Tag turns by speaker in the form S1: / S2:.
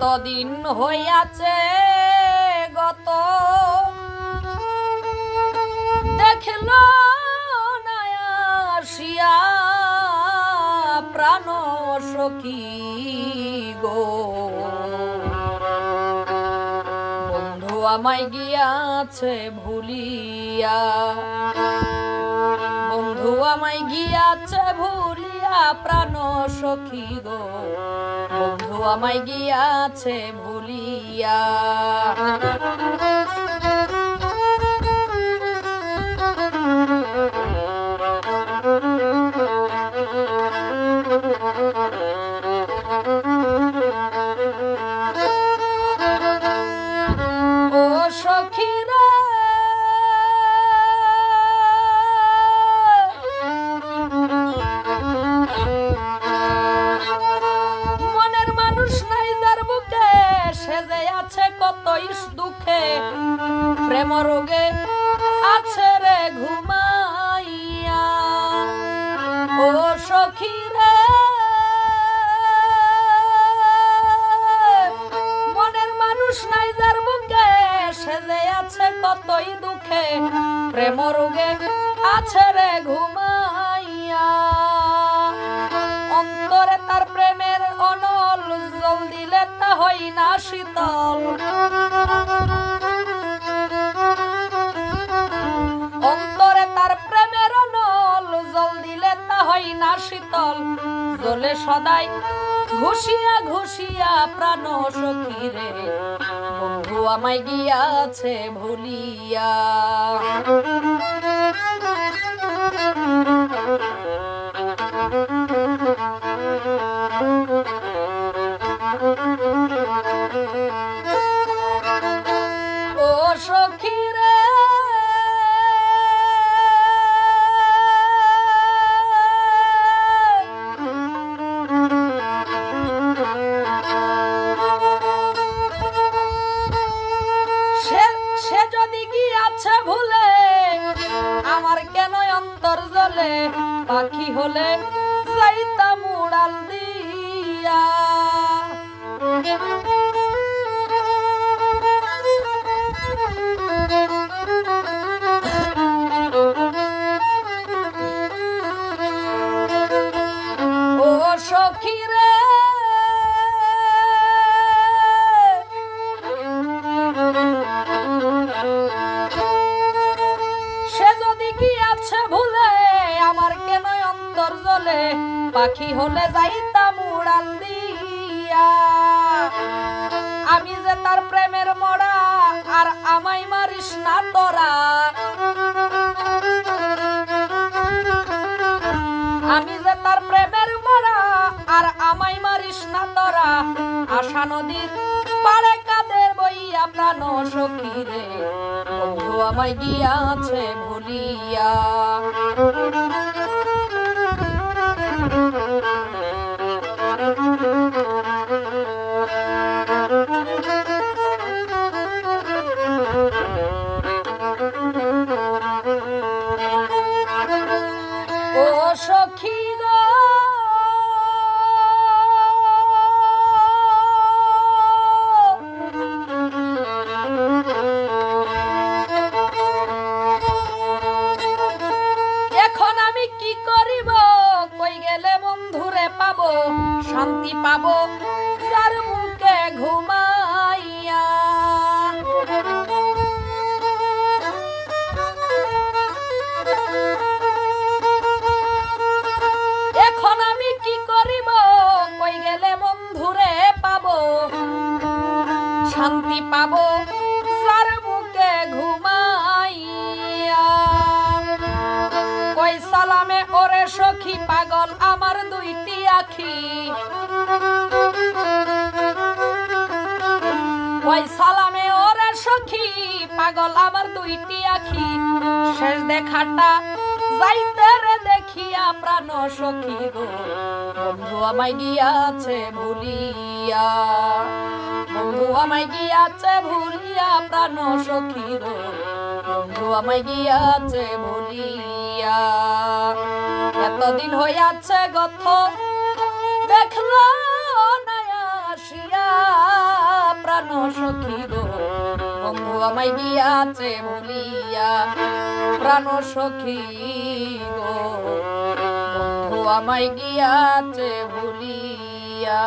S1: এতদিন হইয়াছে গত দেখল না আসিয়া প্রাণ সখী গো বন্ধু আমায় গিয়াছে ভুলিয়া বন্ধু আমায় গিয়াছে ভুলিয়া প্রাণ সখী গো বন্ধু আমায় গিয়াছে ভুলিয়া ও সখী রে মনের মানুষ নাই যার বুকে সেজে আছে কত দুঃখে প্রেম রোগে আছে রে ঘুমাইয়া ও সখী রে মনের মানুষ নাই যার বুকে সেজে আছে কতই দুঃখে প্রেম রোগে আছে রে ঘুমাইয়া অন্তরে তার প্রেমের অনল জল দিলে তা হয় না শীতল অন্তরে তার প্রেমের অনল জল দিলে তা হয় না শীতল জলে সদাই ঘুষিয়া ঘুষিয়া প্রাণ সখী রে বন্ধু আমায় গিয়াছে ভুলিয়া ও সখী রে সে যদি গিয়াছে ভুলে আমার কেন অন্তর জ্বলে পাখি হলে যাইতাম উড়াল দিয়া ও সখী রে সে যদি গিয়াছে ভুলে আমার কেন অন্তর জ্বলে পাখি হলে যাইতাম উড়াল দিয়া আমি যে তার প্রেমের মরা আর আমায় মারিস না তোরা আমি যে তার প্রেমের মরা আর আমায় মারিস না তোরা আশা নদীর পাড়ে কাদের বইয়া প্রাণ সখী রে বন্ধু আমায় গিয়াছে ভুলিয়া ও সখী গো এখন আমি কি করিব কই গেলে বন্ধুরে পাবো শান্তি পাবো যার মুখে ঘুমাইয়া এখন আমি কি করিব কই গেলে বন্ধুরে পাবো শান্তি পাবো যার মুখে ঘুমাইয়া কই সালামে ওরে সখী পাগল আমার দুইটি আখি কই সালামে ওরে সখী পাগল আমার দুইটি আখি শেষ দেখাটা যাইতে রে দেখিয়া প্রাণ সখী গো বন্ধু আমায় গিয়াছে ভুলিয়া বন্ধু আমায় গিয়াছে ভুলিয়া প্রাণ সখী গো বন্ধু আমায় গিয়াছে ভুলিয়া এতদিন হইয়াছে গত দেখলো না আসিয়া আমায় গিয়াছে ভুলিয়া প্রাণ সখী গো বন্ধু আমায় গিয়াছে ভুলিয়া।